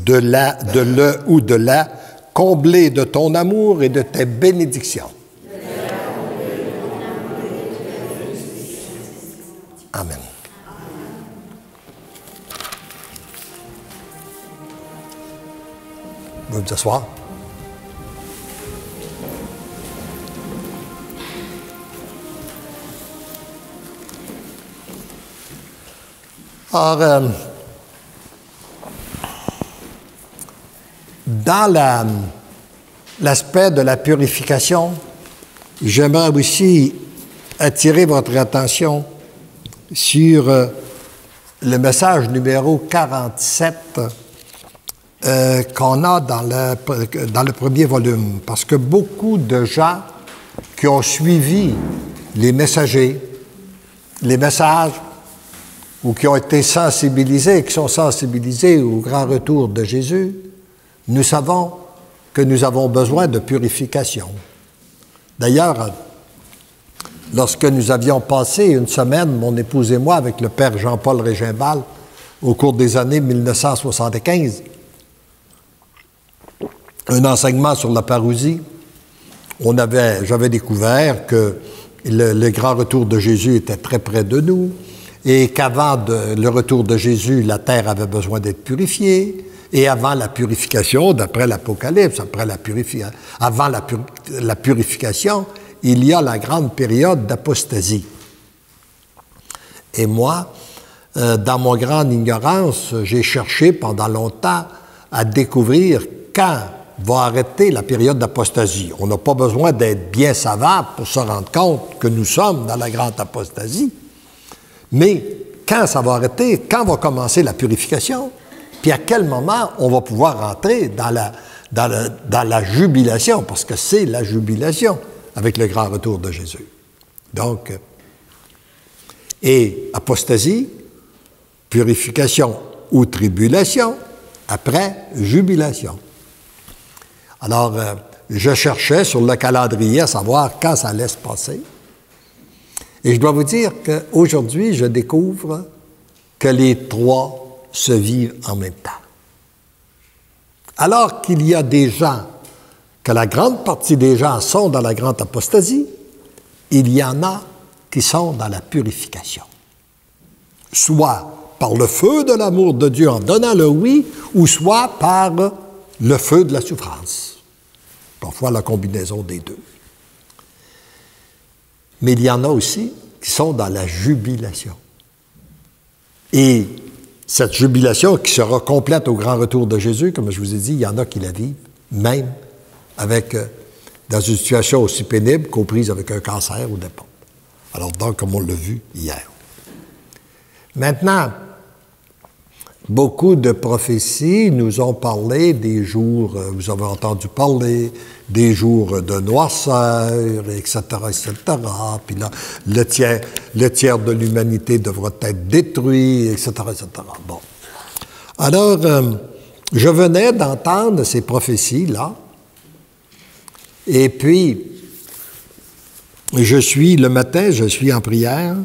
de le ou de la combler de ton amour et de tes bénédictions. Amen. Vous vous asseoir. Alors, dans l'aspect de la purification, j'aimerais aussi attirer votre attention sur le message numéro 47 qu'on a dans le premier volume. Parce que beaucoup de gens qui ont suivi les messagers, les messages, ou qui ont été sensibilisés, qui sont sensibilisés au grand retour de Jésus, nous savons que nous avons besoin de purification. D'ailleurs, lorsque nous avions passé une semaine, mon épouse et moi, avec le père Jean-Paul Régimbal, au cours des années 1975, un enseignement sur la parousie, j'avais découvert que le grand retour de Jésus était très près de nous, et qu'avant le retour de Jésus, la terre avait besoin d'être purifiée, et avant la purification, d'après l'Apocalypse, avant la purification, il y a la grande période d'apostasie. Et moi, dans mon grande ignorance, j'ai cherché pendant longtemps à découvrir quand va arrêter la période d'apostasie. On n'a pas besoin d'être bien savant pour se rendre compte que nous sommes dans la grande apostasie. Mais quand ça va arrêter, quand va commencer la purification, puis à quel moment on va pouvoir rentrer dans la jubilation, parce que c'est la jubilation avec le grand retour de Jésus. Donc, et apostasie, purification ou tribulation, après jubilation. Alors, je cherchais sur le calendrier à savoir quand ça allait se passer. Et je dois vous dire qu'aujourd'hui, je découvre que les trois se vivent en même temps. Alors qu'il y a des gens, que la grande partie des gens sont dans la grande apostasie, il y en a qui sont dans la purification. Soit par le feu de l'amour de Dieu en donnant le oui, ou soit par le feu de la souffrance. Parfois la combinaison des deux. Mais il y en a aussi qui sont dans la jubilation. Et cette jubilation qui sera complète au grand retour de Jésus, comme je vous ai dit, il y en a qui la vivent, même dans une situation aussi pénible qu'aux prises avec un cancer ou n'importe. Alors donc, comme on l'a vu hier. Maintenant, beaucoup de prophéties nous ont parlé des jours, vous avez entendu parler, des jours de noirceur, etc., etc. Puis là, le tiers de l'humanité devra être détruit, etc., etc. Bon. Alors, je venais d'entendre ces prophéties-là, et puis, le matin, je suis en prière,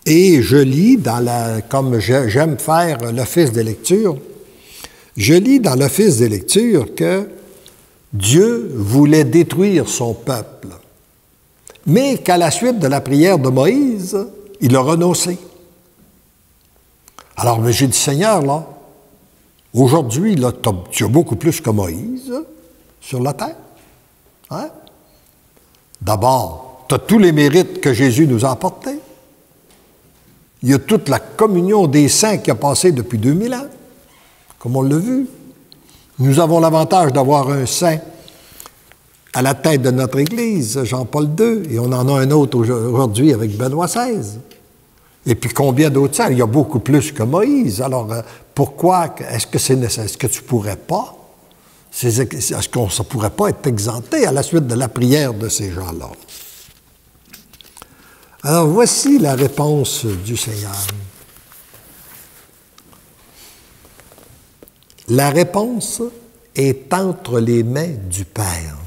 et je lis comme j'aime faire l'office de lecture, je lis dans l'office de lecture que Dieu voulait détruire son peuple, mais qu'à la suite de la prière de Moïse, il a renoncé. Alors, j'ai dit, Seigneur, là, aujourd'hui, là, tu as beaucoup plus que Moïse sur la terre. Hein? D'abord, tu as tous les mérites que Jésus nous a apportés. Il y a toute la communion des saints qui a passé depuis 2000 ans, comme on l'a vu. Nous avons l'avantage d'avoir un saint à la tête de notre Église, Jean-Paul II, et on en a un autre aujourd'hui avec Benoît XVI. Et puis combien d'autres saints? Il y a beaucoup plus que Moïse. Alors, pourquoi? Est-ce que tu pourrais pas? Est-ce qu'on ne pourrait pas être exempté à la suite de la prière de ces gens-là? Alors, voici la réponse du Seigneur. La réponse est entre les mains du Père.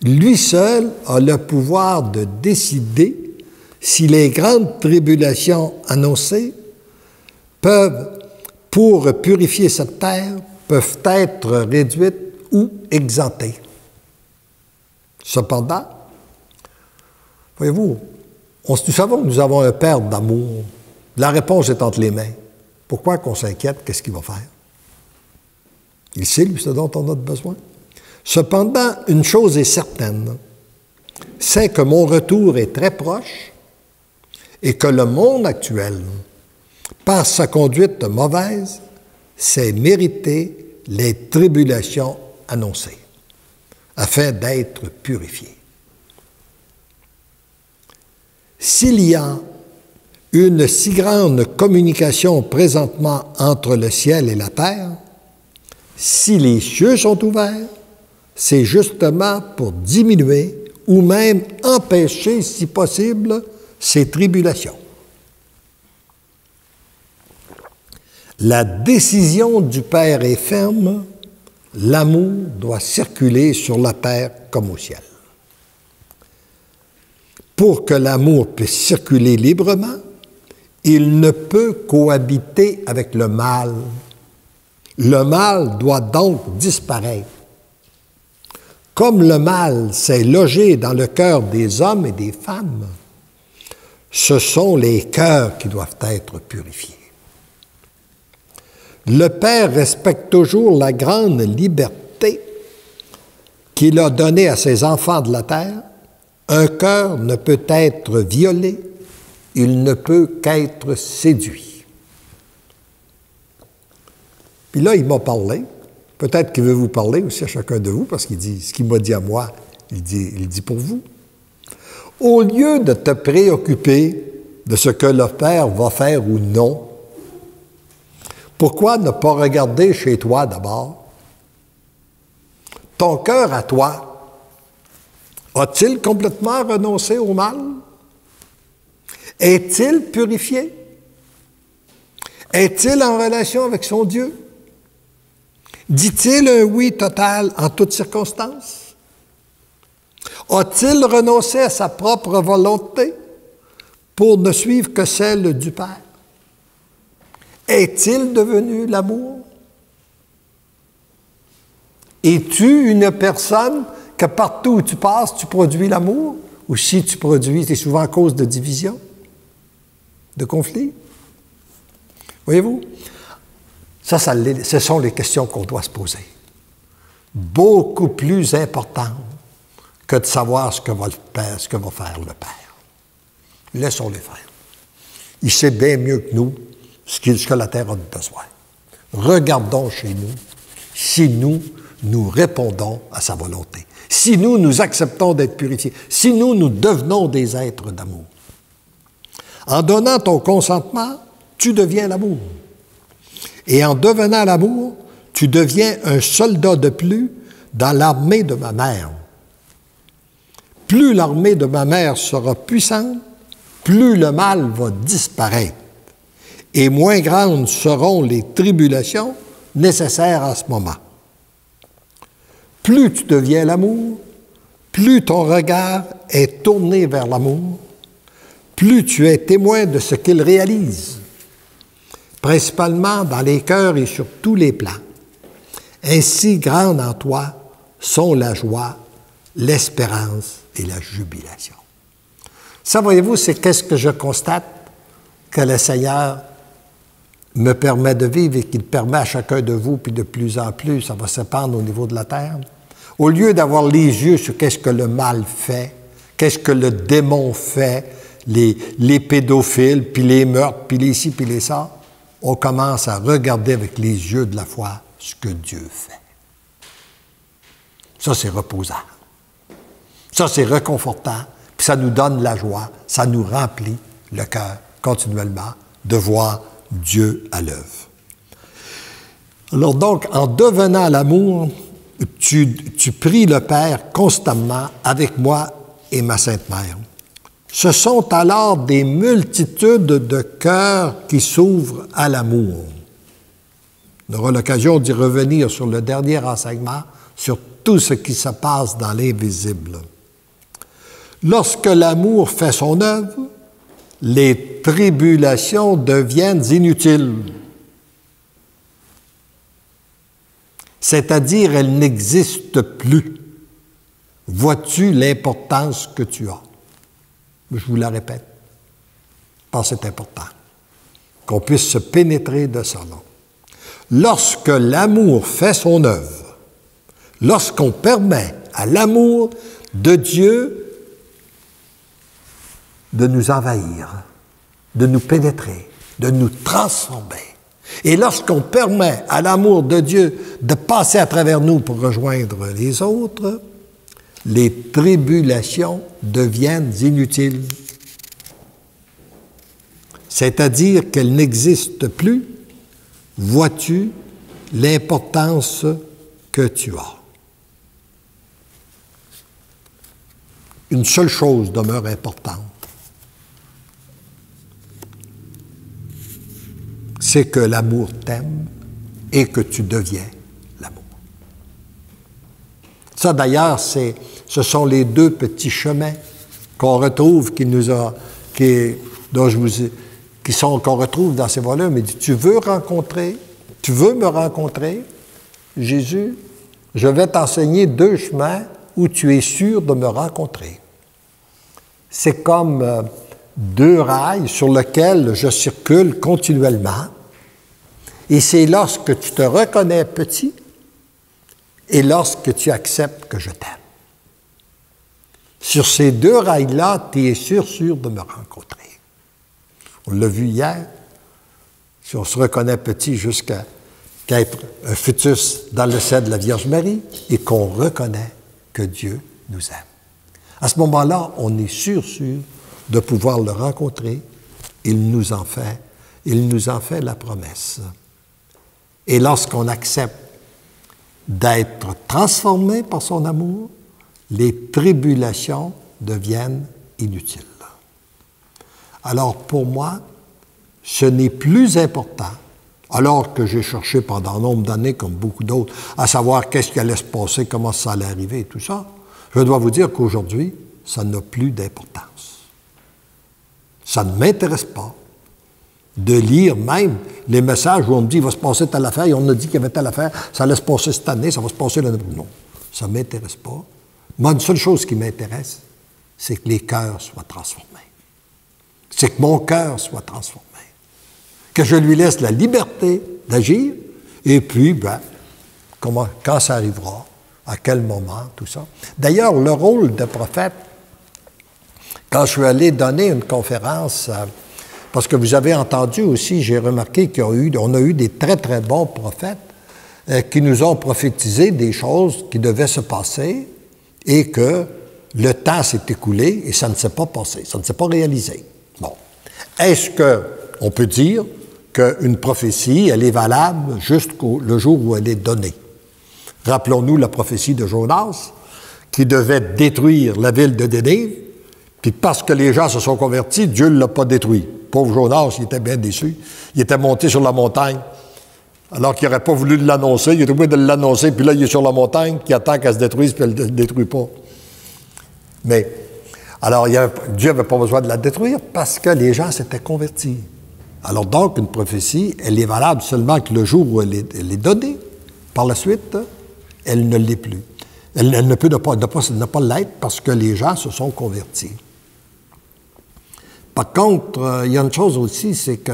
Lui seul a le pouvoir de décider si les grandes tribulations annoncées pour purifier cette terre, peuvent être réduites ou exemptées. Cependant, voyez-vous, nous savons que nous avons un Père d'amour. La réponse est entre les mains. Pourquoi qu'on s'inquiète? Qu'est-ce qu'il va faire? Il sait, lui, ce dont on a besoin. Cependant, une chose est certaine, c'est que mon retour est très proche et que le monde actuel, par sa conduite mauvaise, s'est mérité les tribulations annoncées, afin d'être purifié. S'il y a une si grande communication présentement entre le ciel et la terre, si les cieux sont ouverts, c'est justement pour diminuer ou même empêcher, si possible, ces tribulations. La décision du Père est ferme, l'amour doit circuler sur la terre comme au ciel. Pour que l'amour puisse circuler librement, il ne peut cohabiter avec le mal. Le mal doit donc disparaître. Comme le mal s'est logé dans le cœur des hommes et des femmes, ce sont les cœurs qui doivent être purifiés. Le Père respecte toujours la grande liberté qu'il a donnée à ses enfants de la terre. Un cœur ne peut être violé, il ne peut qu'être séduit. Puis là, il m'a parlé. Peut-être qu'il veut vous parler aussi à chacun de vous, parce qu'il dit, ce qu'il m'a dit à moi, il dit pour vous. Au lieu de te préoccuper de ce que le Père va faire ou non, pourquoi ne pas regarder chez toi d'abord? Ton cœur à toi, a-t-il complètement renoncé au mal? Est-il purifié? Est-il en relation avec son Dieu? Dit-il un oui total en toutes circonstances? A-t-il renoncé à sa propre volonté pour ne suivre que celle du Père? Est-il devenu l'amour? Es-tu une personne que partout où tu passes, tu produis l'amour? Ou si tu produis, c'est souvent à cause de division, de conflit? Voyez-vous? Ce sont les questions qu'on doit se poser. Beaucoup plus importantes que de savoir ce que va faire le Père. Laissons-les faire. Il sait bien mieux que nous ce que la terre a besoin. Regardons chez nous si nous répondons à sa volonté, si nous acceptons d'être purifiés, si nous devenons des êtres d'amour. En donnant ton consentement, tu deviens l'amour. Et en devenant l'amour, tu deviens un soldat de plus dans l'armée de ma mère. Plus l'armée de ma mère sera puissante, plus le mal va disparaître. Et moins grandes seront les tribulations nécessaires à ce moment. Plus tu deviens l'amour, plus ton regard est tourné vers l'amour, plus tu es témoin de ce qu'il réalise, principalement dans les cœurs et sur tous les plans. Ainsi grandes en toi sont la joie, l'espérance et la jubilation. Ça, voyez-vous, c'est qu'est-ce que je constate que le Seigneur me permet de vivre et qu'il permet à chacun de vous, puis de plus en plus, ça va s'épandre au niveau de la terre. Au lieu d'avoir les yeux sur qu'est-ce que le mal fait, qu'est-ce que le démon fait, les pédophiles, puis les meurtres, puis les ci, puis les ça, on commence à regarder avec les yeux de la foi ce que Dieu fait. Ça, c'est reposant. Ça, c'est réconfortant, puis ça nous donne la joie, ça nous remplit le cœur continuellement de voir Dieu à l'œuvre. Alors donc, en devenant l'amour, tu pries le Père constamment avec moi et ma Sainte Mère. Ce sont alors des multitudes de cœurs qui s'ouvrent à l'amour. On aura l'occasion d'y revenir sur le dernier enseignement, sur tout ce qui se passe dans l'invisible. Lorsque l'amour fait son œuvre, les tribulations deviennent inutiles. C'est-à-dire, elles n'existent plus. Vois-tu l'importance que tu as? Je vous la répète, parce que c'est important, qu'on puisse se pénétrer de ça. Lorsque l'amour fait son œuvre, lorsqu'on permet à l'amour de Dieu de nous envahir, de nous pénétrer, de nous transformer, et lorsqu'on permet à l'amour de Dieu de passer à travers nous pour rejoindre les autres, les tribulations deviennent inutiles. C'est-à-dire qu'elles n'existent plus. Vois-tu l'importance que tu as? Une seule chose demeure importante. C'est que l'amour t'aime et que tu deviens l'amour. Ça, d'ailleurs, ce sont les deux petits chemins qu'on retrouve, qu'on retrouve dans ces volumes. Il dit, tu veux me rencontrer, Jésus, je vais t'enseigner deux chemins où tu es sûr de me rencontrer. C'est comme deux rails sur lesquels je circule continuellement. Et c'est lorsque tu te reconnais petit et lorsque tu acceptes que je t'aime. Sur ces deux rails-là, tu es sûr de me rencontrer. On l'a vu hier. Si on se reconnaît petit jusqu'à être un fœtus dans le sein de la Vierge Marie et qu'on reconnaît que Dieu nous aime. À ce moment-là, on est sûr de pouvoir le rencontrer. Il nous en fait la promesse. Et lorsqu'on accepte d'être transformé par son amour, les tribulations deviennent inutiles. Alors pour moi, ce n'est plus important, alors que j'ai cherché pendant un nombre d'années, comme beaucoup d'autres, à savoir qu'est-ce qui allait se passer, comment ça allait arriver et tout ça, je dois vous dire qu'aujourd'hui, ça n'a plus d'importance. Ça ne m'intéresse pas de lire même les messages où on me dit « il va se passer telle affaire » et on a dit qu'il y avait telle affaire, ça allait se passer cette année, ça va se passer l'année prochaine. Non, ça ne m'intéresse pas. Moi, une seule chose qui m'intéresse, c'est que les cœurs soient transformés. C'est que mon cœur soit transformé. Que je lui laisse la liberté d'agir, et puis, quand ça arrivera, à quel moment, tout ça. D'ailleurs, le rôle de prophète, quand je suis allé donner une conférence, parce que vous avez entendu aussi, j'ai remarqué qu'on a eu des très, très bons prophètes qui nous ont prophétisé des choses qui devaient se passer et que le temps s'est écoulé et ça ne s'est pas passé, ça ne s'est pas réalisé. Bon. Est-ce qu'on peut dire qu'une prophétie, elle est valable jusqu'au jour où elle est donnée. Rappelons-nous la prophétie de Jonas, qui devait détruire la ville de Nénive, puis parce que les gens se sont convertis, Dieu ne l'a pas détruit. Pauvre Jonas, il était bien déçu. Il était monté sur la montagne, alors qu'il n'aurait pas voulu l'annoncer. Il est obligé de l'annoncer, puis là, il est sur la montagne, qui attend qu'elle se détruise, puis elle ne le détruit pas. Mais, alors, Dieu n'avait pas besoin de la détruire parce que les gens s'étaient convertis. Alors donc, une prophétie, elle est valable seulement que le jour où elle est donnée. Par la suite, elle ne l'est plus. Elle ne peut ne pas l'être parce que les gens se sont convertis. Par contre, il y a une chose aussi, c'est que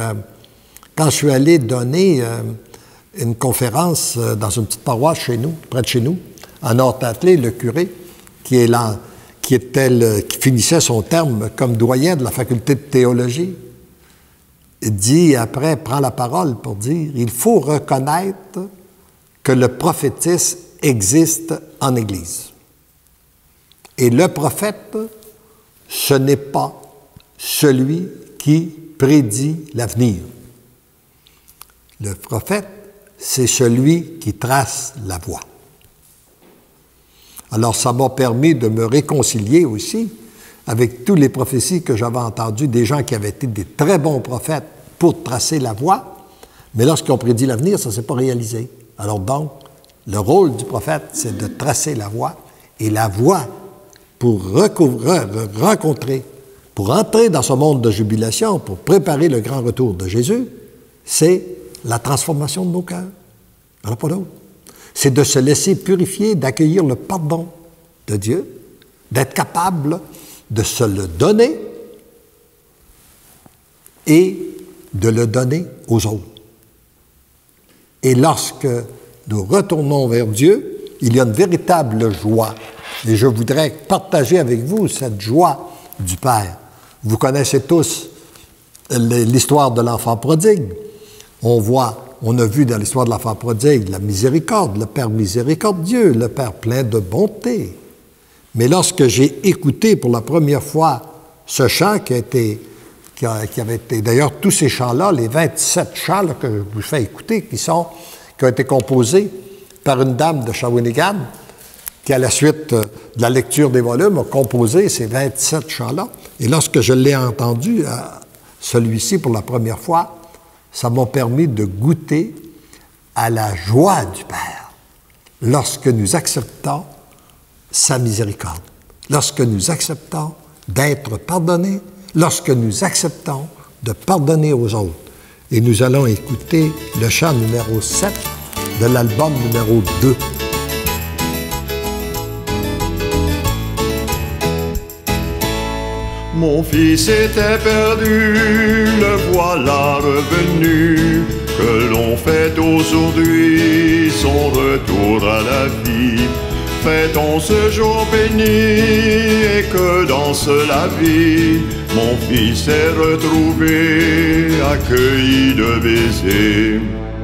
quand je suis allé donner une conférence dans une petite paroisse chez nous, près de chez nous, à Nord-Tatelé, le curé, qui finissait son terme comme doyen de la faculté de théologie, dit après, prend la parole pour dire, il faut reconnaître que le prophétisme existe en Église. Et le prophète, ce n'est pas celui qui prédit l'avenir. Le prophète, c'est celui qui trace la voie. Alors, ça m'a permis de me réconcilier aussi avec toutes les prophéties que j'avais entendues, des gens qui avaient été des très bons prophètes pour tracer la voie, mais lorsqu'ils ont prédit l'avenir, ça ne s'est pas réalisé. Alors donc, le rôle du prophète, c'est de tracer la voie, et la voie pour rencontrer, pour entrer dans ce monde de jubilation, pour préparer le grand retour de Jésus, c'est la transformation de nos cœurs. Il n'y en a pas d'autre. C'est de se laisser purifier, d'accueillir le pardon de Dieu, d'être capable de se le donner et de le donner aux autres. Et lorsque nous retournons vers Dieu, il y a une véritable joie. Et je voudrais partager avec vous cette joie du Père. Vous connaissez tous l'histoire de l'enfant prodigue. On a vu dans l'histoire de l'enfant prodigue la miséricorde, le Père miséricordieux, le Père plein de bonté. Mais lorsque j'ai écouté pour la première fois ce chant qui avait été, d'ailleurs tous ces chants-là, les 27 chants là, que je vous fais écouter, qui ont été composés par une dame de Shawinigan, qui à la suite de la lecture des volumes a composé ces 27 chants-là. Et lorsque je l'ai entendu, celui-ci pour la première fois, ça m'a permis de goûter à la joie du Père lorsque nous acceptons sa miséricorde, lorsque nous acceptons d'être pardonnés, lorsque nous acceptons de pardonner aux autres. Et nous allons écouter le chant numéro 7 de l'album numéro 2. Mon fils était perdu, le voilà revenu, que l'on fête aujourd'hui son retour à la vie. Fêtons ce jour béni et que dans la vie, mon fils est retrouvé, accueilli de baisers.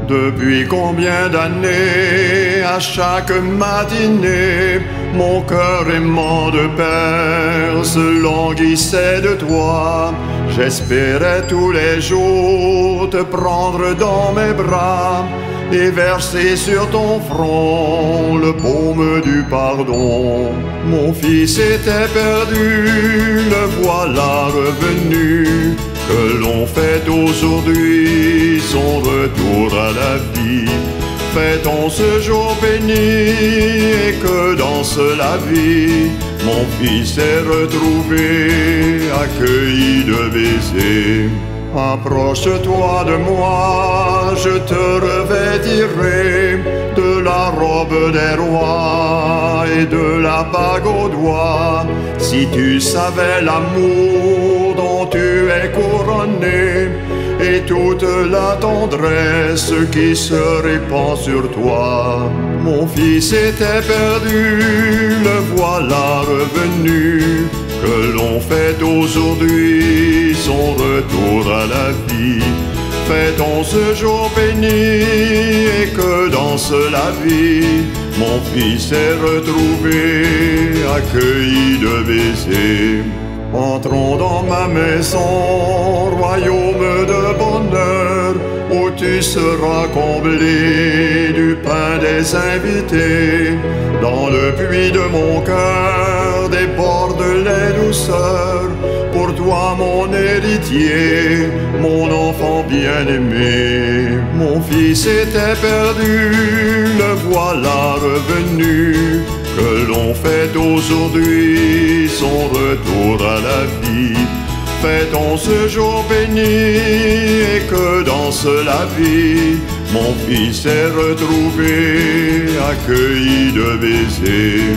Depuis combien d'années, à chaque matinée, mon cœur aimant de père se languissait de toi. J'espérais tous les jours te prendre dans mes bras et verser sur ton front le baume du pardon. Mon fils était perdu, le voilà revenu, que l'on fête aujourd'hui son retour à la vie. Fêtons ce jour béni et que dans la vie, mon fils est retrouvé, accueilli de baisers. Approche-toi de moi, je te revêtirai de la robe des rois et de la bague au doigt. Si tu savais l'amour dont tu es couronné et toute la tendresse qui se répand sur toi. Mon fils était perdu, le voilà revenu, que l'on fête aujourd'hui son retour à la vie. Fêtons ce jour béni et que dans la vie, mon fils est retrouvé, accueilli de baisers. Entrons dans ma maison, royaume de bonheur, tu seras comblé du pain des invités. Dans le puits de mon cœur déborde les douceurs. Pour toi, mon héritier, mon enfant bien-aimé. Mon fils était perdu, le voilà revenu. Que l'on fête aujourd'hui son retour à la vie. Fêtons ce jour béni et que danse la vie. Mon fils est retrouvé, accueilli de baisers.